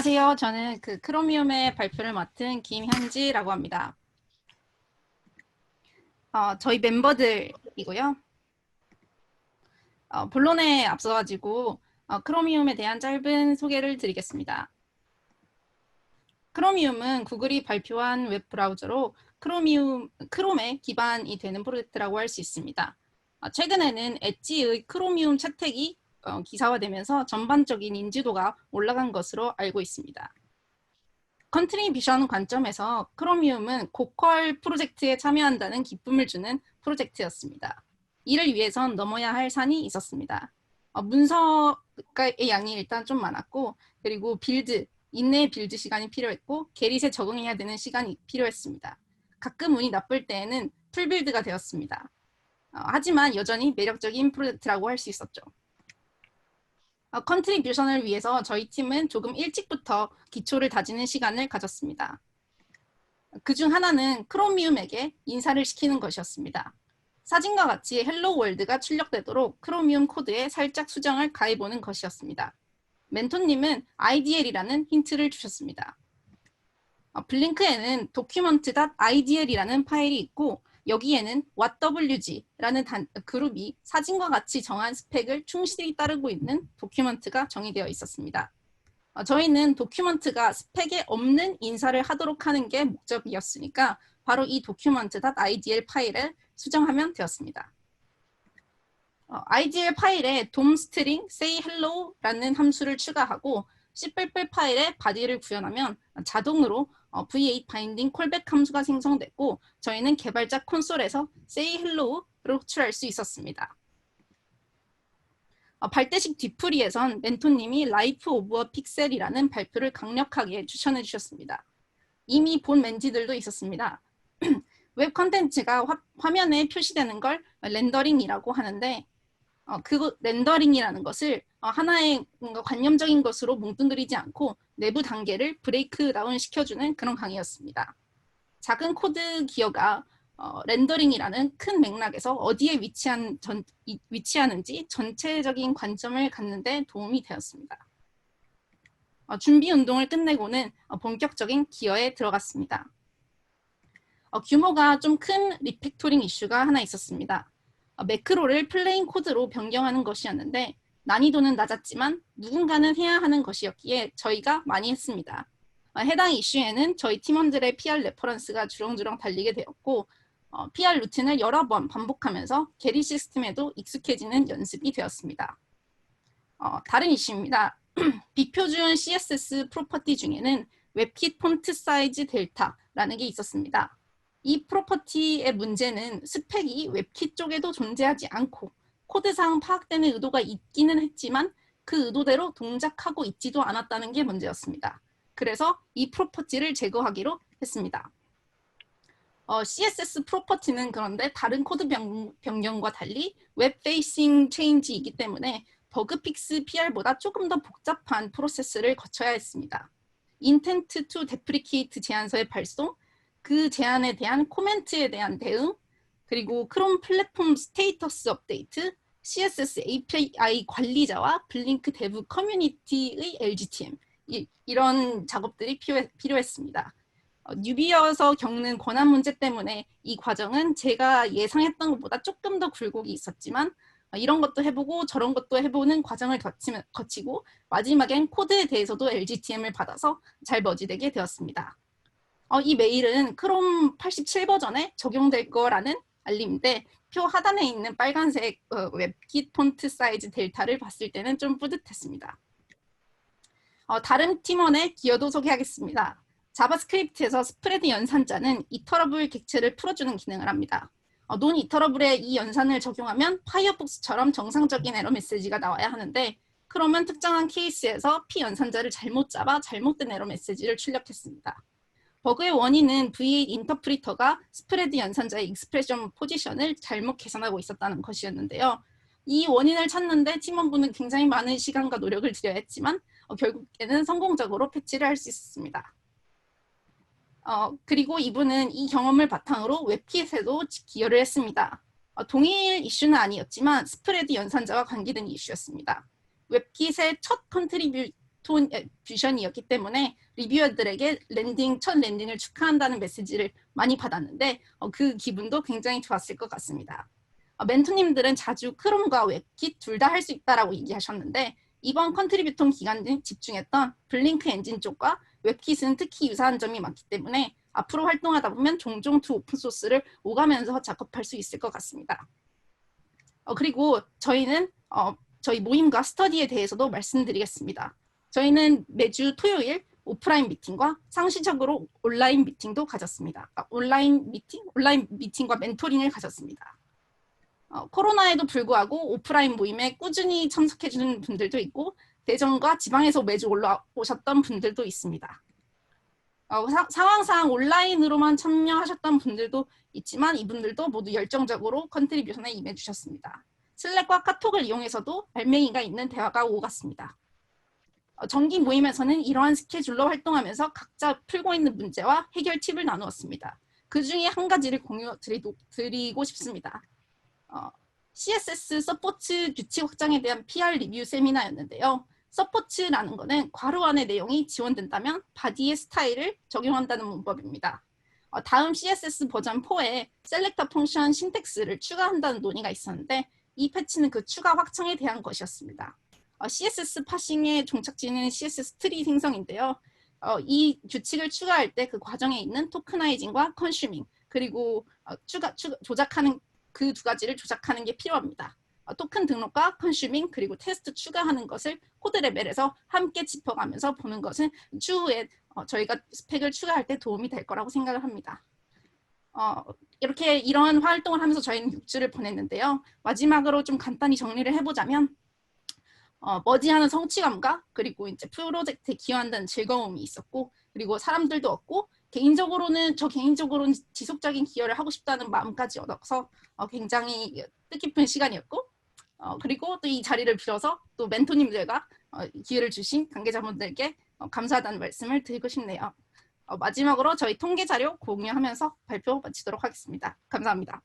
안녕하세요. 저는 크로미움의 발표를 맡은 김현지라고 합니다. 저희 멤버들이고요. 본론에 앞서가지고 크로미움에 대한 짧은 소개를 드리겠습니다. 크로미움은 구글이 발표한 웹 브라우저로 크롬의 기반이 되는 프로젝트라고 할 수 있습니다. 최근에는 엣지의 크로미움 채택이 기사화되면서 전반적인 인지도가 올라간 것으로 알고 있습니다. 컨트리뷰션 관점에서 크로미움은 고퀄 프로젝트에 참여한다는 기쁨을 주는 프로젝트였습니다. 이를 위해선 넘어야 할 산이 있었습니다. 문서의 양이 일단 좀 많았고, 그리고 인내 빌드 시간이 필요했고, 게릿에 적응해야 되는 시간이 필요했습니다. 가끔 운이 나쁠 때에는 풀빌드가 되었습니다. 하지만 여전히 매력적인 프로젝트라고 할 수 있었죠. 컨트리뷰션을 위해서 저희 팀은 조금 일찍부터 기초를 다지는 시간을 가졌습니다. 그중 하나는 크로미움에게 인사를 시키는 것이었습니다. 사진과 같이 헬로 월드가 출력되도록 크로미움 코드에 살짝 수정을 가해보는 것이었습니다. 멘토님은 IDL이라는 힌트를 주셨습니다. 블링크에는 document.idl이라는 파일이 있고 여기에는 wg라는 그룹이 사진과 같이 정한 스펙을 충실히 따르고 있는 도큐먼트가 정의되어 있었습니다. 저희는 도큐먼트가 스펙에 없는 인사를 하도록 하는 게 목적이었으니까 바로 이 document.idl 파일을 수정하면 되었습니다. idl 파일에 domstring sayhello라는 함수를 추가하고 cpp 파일에 body를 구현하면 자동으로 v8 바인딩 콜백 함수가 생성됐고 저희는 개발자 콘솔에서 sayhello를 호출할 수 있었습니다. 발대식 뒤풀이에선 멘토님이 라이프 오브 어 픽셀이라는 발표를 강력하게 추천해 주셨습니다. 이미 본 멘티들도 있었습니다. 웹 컨텐츠가 화면에 표시되는 걸 렌더링이라고 하는데 그 렌더링이라는 것을 하나의 뭔가 관념적인 것으로 뭉뚱그리지 않고 내부 단계를 브레이크 다운 시켜주는 그런 강의였습니다. 작은 코드 기어가 렌더링이라는 큰 맥락에서 어디에 위치하는지 전체적인 관점을 갖는 데 도움이 되었습니다. 준비 운동을 끝내고는 본격적인 기어에 들어갔습니다. 규모가 좀 큰 리팩토링 이슈가 하나 있었습니다. 매크로를 플레인 코드로 변경하는 것이었는데 난이도는 낮았지만 누군가는 해야 하는 것이었기에 저희가 많이 했습니다. 해당 이슈에는 저희 팀원들의 PR 레퍼런스가 주렁주렁 달리게 되었고 PR 루틴을 여러 번 반복하면서 게리 시스템에도 익숙해지는 연습이 되었습니다. 다른 이슈입니다. 비표준 CSS 프로퍼티 중에는 웹킷 폰트 사이즈 델타라는 게 있었습니다. 이 프로퍼티의 문제는 스펙이 웹킷 쪽에도 존재하지 않고 코드상 파악되는 의도가 있기는 했지만 그 의도대로 동작하고 있지도 않았다는 게 문제였습니다. 그래서 이 프로퍼티를 제거하기로 했습니다. CSS 프로퍼티는 그런데 다른 코드 변경과 달리 웹 페이싱 체인지이기 때문에 버그 픽스 PR보다 조금 더 복잡한 프로세스를 거쳐야 했습니다. 인텐트 투 데프리케이트 제안서의 발송, 그 제안에 대한 코멘트에 대한 대응, 그리고 크롬 플랫폼 스테이터스 업데이트, CSS API 관리자와 블링크 데브 커뮤니티의 LGTM, 이런 작업들이 필요했습니다. 뉴비여서 겪는 권한 문제 때문에 이 과정은 제가 예상했던 것보다 조금 더 굴곡이 있었지만 이런 것도 해보고 저런 것도 해보는 과정을 거치고 마지막엔 코드에 대해서도 LGTM을 받아서 잘 머지되게 되었습니다. 이 메일은 크롬 87 버전에 적용될 거라는 알림인데 표 하단에 있는 빨간색 웹킷 폰트 사이즈 델타를 봤을 때는 좀 뿌듯했습니다. 다른 팀원의 기여도 소개하겠습니다. 자바스크립트에서 스프레드 연산자는 이터러블 객체를 풀어주는 기능을 합니다. 논 이터러블에 이 연산을 적용하면 파이어폭스처럼 정상적인 에러 메시지가 나와야 하는데 크롬은 특정한 케이스에서 P 연산자를 잘못 잡아 잘못된 에러 메시지를 출력했습니다. 버그의 원인은 V8 인터프리터가 스프레드 연산자의 익스프레션 포지션을 잘못 계산하고 있었다는 것이었는데요. 이 원인을 찾는데 팀원분은 굉장히 많은 시간과 노력을 들여야 했지만 결국에는 성공적으로 패치를 할 수 있었습니다. 그리고 이분은 이 경험을 바탕으로 웹킷에도 기여를 했습니다. 동일 이슈는 아니었지만 스프레드 연산자와 관계된 이슈였습니다. 웹킷의 첫 컨트리뷰토 컨트리뷰션이었기 때문에 리뷰어들에게 첫 랜딩을 축하한다는 메시지를 많이 받았는데 그 기분도 굉장히 좋았을 것 같습니다. 멘토님들은 자주 크롬과 웹킷 둘 다 할 수 있다라고 얘기하셨는데 이번 컨트리뷰통 기간 중 집중했던 블링크 엔진 쪽과 웹킷은 특히 유사한 점이 많기 때문에 앞으로 활동하다 보면 종종 두 오픈소스를 오가면서 작업할 수 있을 것 같습니다. 그리고 저희는 저희 모임과 스터디에 대해서도 말씀드리겠습니다. 저희는 매주 토요일 오프라인 미팅과 상시적으로 온라인 미팅도 가졌습니다. 온라인 미팅과 멘토링을 가졌습니다. 코로나에도 불구하고 오프라인 모임에 꾸준히 참석해주는 분들도 있고 대전과 지방에서 매주 올라오셨던 분들도 있습니다. 상황상 온라인으로만 참여하셨던 분들도 있지만 이분들도 모두 열정적으로 컨트리뷰션에 임해주셨습니다. 슬랙과 카톡을 이용해서도 알맹이가 있는 대화가 오갔습니다. 정기 모임에서는 이러한 스케줄로 활동하면서 각자 풀고 있는 문제와 해결 팁을 나누었습니다. 그 중에 한 가지를 공유드리고 싶습니다. CSS 서포트 규칙 확장에 대한 PR 리뷰 세미나였는데요. 서포트라는 것은 괄호 안의 내용이 지원된다면 바디의 스타일을 적용한다는 문법입니다. 다음 CSS 버전 4에 셀렉터 펑션 신텍스를 추가한다는 논의가 있었는데 이 패치는 그 추가 확장에 대한 것이었습니다. CSS 파싱의 종착지는 CSS 트리 생성인데요. 이 규칙을 추가할 때 그 과정에 있는 토크나이징과 컨슈밍 그리고 조작하는 그 두 가지를 조작하는 게 필요합니다. 토큰 등록과 컨슈밍 그리고 테스트 추가하는 것을 코드 레벨에서 함께 짚어가면서 보는 것은 추후에 저희가 스펙을 추가할 때 도움이 될 거라고 생각을 합니다. 이러한 활동을 하면서 저희는 6주를 보냈는데요. 마지막으로 좀 간단히 정리를 해보자면 머지않은 성취감과 그리고 이제 프로젝트에 기여한다는 즐거움이 있었고 그리고 사람들도 얻고 개인적으로는 지속적인 기여를 하고 싶다는 마음까지 얻어서 굉장히 뜻깊은 시간이었고 그리고 또 이 자리를 빌어서 또 멘토님들과 기회를 주신 관계자분들께 감사하다는 말씀을 드리고 싶네요. 마지막으로 저희 통계 자료 공유하면서 발표 마치도록 하겠습니다. 감사합니다.